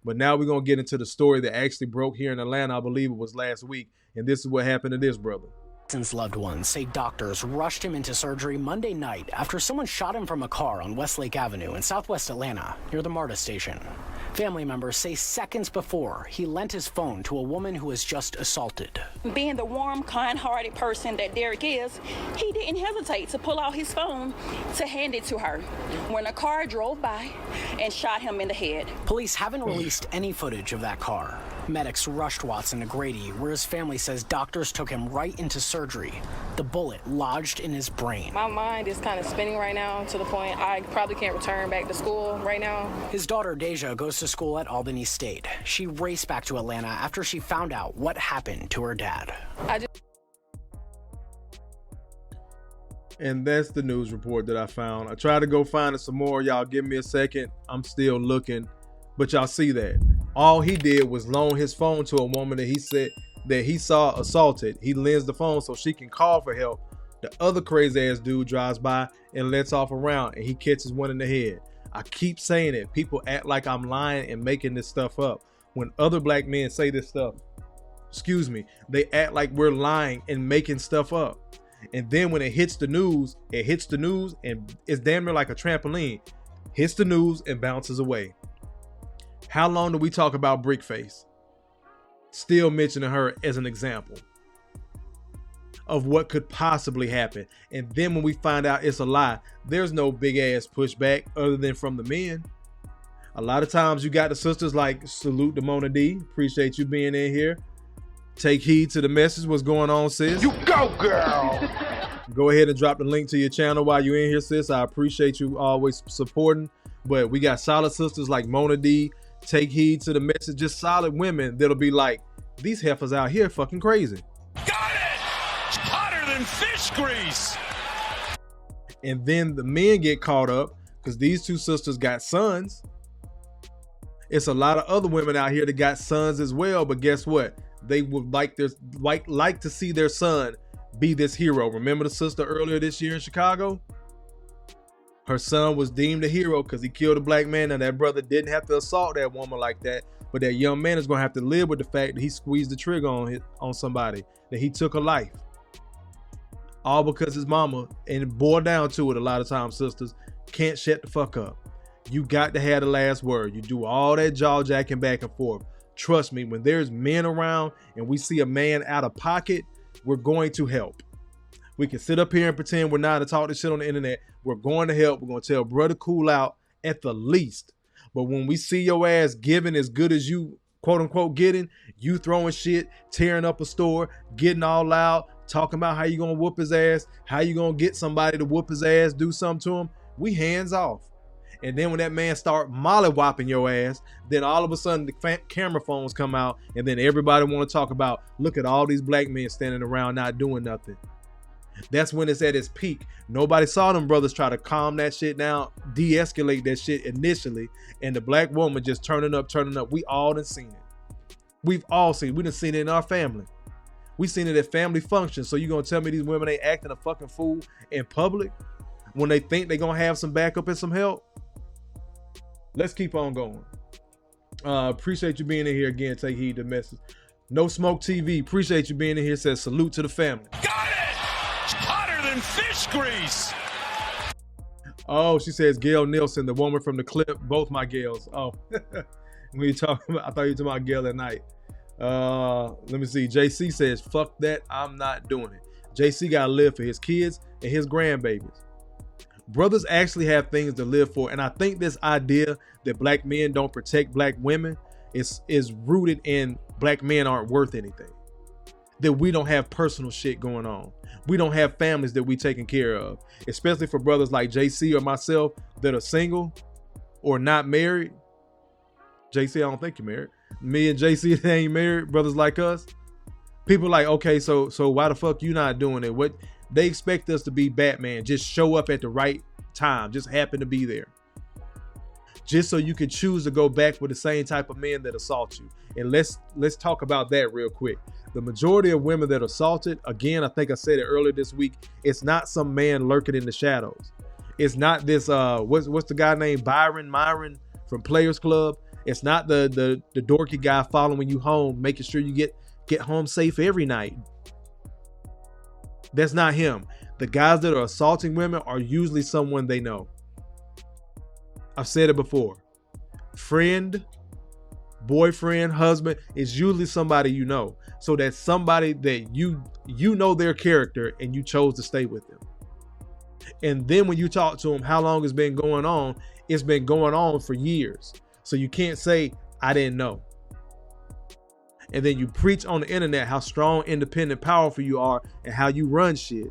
But now we're going to get into the story that actually broke here in Atlanta. I believe it was last week. And this is what happened to this brother. Watson's loved ones say doctors rushed him into surgery Monday night after someone shot him from a car on Westlake Avenue in southwest Atlanta near the MARTA station. Family members say seconds before, he lent his phone to a woman who was just assaulted. Being the warm, kind-hearted person that Derrick is, he didn't hesitate to pull out his phone to hand it to her when a car drove by and shot him in the head. Police haven't released any footage of that car. Medics rushed Watson to Grady, where his family says doctors took him right into surgery. The bullet lodged in his brain. My mind is kind of spinning right now to the point I probably can't return back to school right now. His daughter, Deja, goes to school at Albany State. She raced back to Atlanta after she found out what happened to her dad. And that's the news report that I found. I tried to go find it some more. Y'all give me a second. I'm still looking. But y'all see that. All he did was loan his phone to a woman that he said that he saw assaulted. He lends the phone so she can call for help. The other crazy ass dude drives by and lets off a round and he catches one in the head. I keep saying it. People act like I'm lying and making this stuff up. When other black men say this stuff, they act like we're lying and making stuff up. And then when it hits the news and it's damn near like a trampoline. Hits the news and bounces away. How long do we talk about Brickface? Still mentioning her as an example of what could possibly happen. And then when we find out it's a lie, there's no big ass pushback other than from the men. A lot of times you got the sisters like, salute to Mona D. Appreciate you being in here. Take heed to the message. What's going on, sis? You go, girl. Go ahead and drop the link to your channel while you're in here, sis. I appreciate you always supporting. But we got solid sisters like Mona D. Take heed to the message. Just solid women that'll be like, these heifers out here fucking crazy. Got it! Hotter than fish grease. And then the men get caught up because these two sisters got sons. It's a lot of other women out here that got sons as well. But guess what? They would like to see their son be this hero. Remember the sister earlier this year in Chicago? Her son was deemed a hero because he killed a black man, and that brother didn't have to assault that woman like that. But that young man is going to have to live with the fact that he squeezed the trigger on somebody, that he took a life. All because his mama, and it boiled down to it a lot of times, sisters, can't shut the fuck up. You got to have the last word. You do all that jaw jacking back and forth. Trust me, when there's men around and we see a man out of pocket, we're going to help. We can sit up here and pretend we're not to talk this shit on the internet. We're going to help. We're going to tell brother cool out at the least. But when we see your ass giving as good as you, quote unquote, getting, you throwing shit, tearing up a store, getting all loud, talking about how you going to whoop his ass, how you going to get somebody to whoop his ass, do something to him, we hands off. And then when that man start mollywopping your ass, then all of a sudden the camera phones come out and then everybody want to talk about, look at all these black men standing around not doing nothing. That's when it's at its peak. Nobody saw them brothers try to calm that shit down, de-escalate that shit initially, and the black woman just turning up. We all done seen it. We've all seen it. We done seen it in our family. We seen it at family functions. So you gonna tell me these women ain't acting a fucking fool in public when they think they gonna have some backup and some help? Let's keep on going. Appreciate you being in here again. Take heed to the message. No Smoke TV. Appreciate you being in here. Says salute to the family. Got it! Hotter than fish grease. Oh, she says Gail Nielsen, the woman from the clip. Both my Gails. Oh, when you talking about, I thought you were talking about Gail at night. Let me see. JC says, fuck that. I'm not doing it. JC got to live for his kids and his grandbabies. Brothers actually have things to live for. And I think this idea that black men don't protect black women is rooted in black men aren't worth anything. That we don't have personal shit going on. We don't have families that we taking care of. Especially for brothers like JC or myself that are single or not married. JC, I don't think you're married. Me and JC that ain't married, brothers like us. People like, okay, so why the fuck you not doing it? What they expect us to be Batman, just show up at the right time, just happen to be there. Just so you can choose to go back with the same type of men that assault you. And let's talk about that real quick. The majority of women that are assaulted, again, I think I said it earlier this week, it's not some man lurking in the shadows. It's not this, what's the guy named Myron from Players Club? It's not the dorky guy following you home, making sure you get home safe every night. That's not him. The guys that are assaulting women are usually someone they know. I've said it before. Friend, boyfriend, husband is usually somebody you know. So that's somebody that you know their character and you chose to stay with them. And then when you talk to them, how long it's been going on? It's been going on for years. So you can't say, I didn't know. And then you preach on the internet how strong, independent, powerful you are and how you run shit,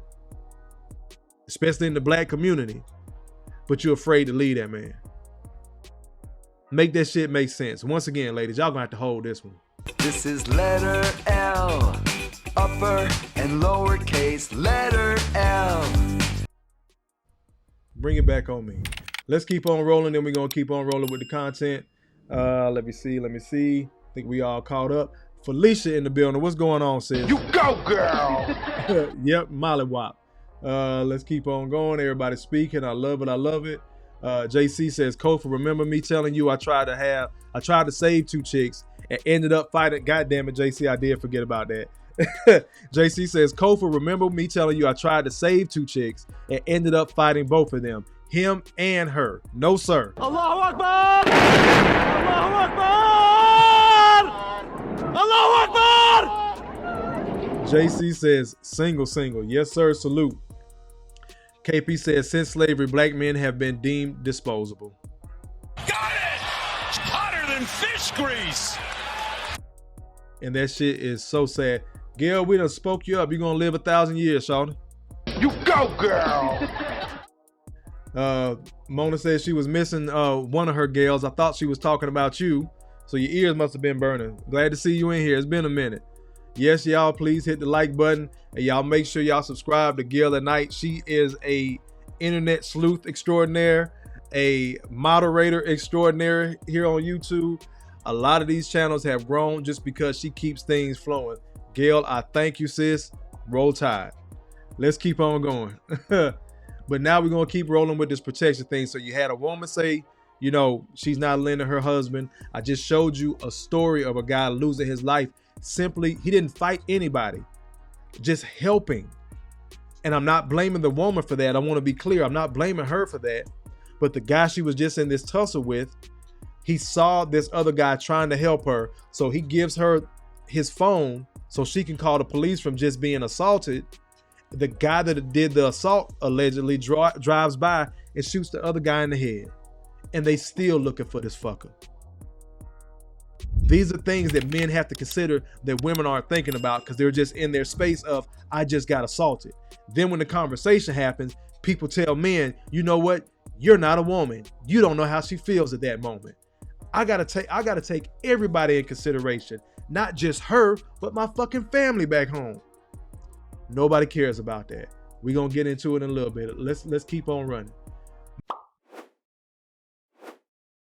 especially in the black community, but you're afraid to leave that man. Make that shit make sense. Once again, ladies, y'all gonna have to hold this one. This is letter L, upper and lowercase letter L. Bring it back on me. Let's keep on rolling, then we're gonna keep on rolling with the content. Let me see. I think we all caught up. Felicia in the building. What's going on, sis? You go, girl. Yep, Molly Wop. Let's keep on going. Everybody speaking. I love it. JC says, Kofa, remember me telling you I tried to save 2 chicks and ended up fighting. God damn it, JC, I did forget about that. JC says, Kofa, remember me telling you I tried to save 2 chicks and ended up fighting both of them, him and her. No, sir. Allahu Akbar! Allahu Akbar! Allahu Akbar! JC says, single. Yes, sir, salute. KP says, since slavery, black men have been deemed disposable. Got it! It's hotter than fish grease! And that shit is so sad. Gail, we done spoke you up. You're gonna live 1,000 years, Shawty. You go, girl! Mona says she was missing one of her gals. I thought she was talking about you, so your ears must have been burning. Glad to see you in here. It's been a minute. Yes, y'all, please hit the like button, and y'all make sure y'all subscribe to Gail at Night. She is a internet sleuth extraordinaire, a moderator extraordinaire here on YouTube. A lot of these channels have grown just because she keeps things flowing. Gail, I thank you, sis. Roll Tide. Let's keep on going. But now we're going to keep rolling with this protection thing. So you had a woman say, you know, she's not lending her husband. I just showed you a story of a guy losing his life. Simply, he didn't fight anybody, just helping. And I'm not blaming the woman for that. I want to be clear. I'm not blaming her for that. But the guy she was just in this tussle with, he saw this other guy trying to help her. So he gives her his phone so she can call the police from just being assaulted. The guy that did the assault allegedly drives by and shoots the other guy in the head. And they still looking for this fucker. These are things that men have to consider that women aren't thinking about because they're just in their space of, I just got assaulted. Then when the conversation happens, people tell men, you know what? You're not a woman. You don't know how she feels at that moment. I gotta take everybody in consideration, not just her, but my fucking family back home. Nobody cares about that. We're gonna get into it in a little bit. Let's keep on running.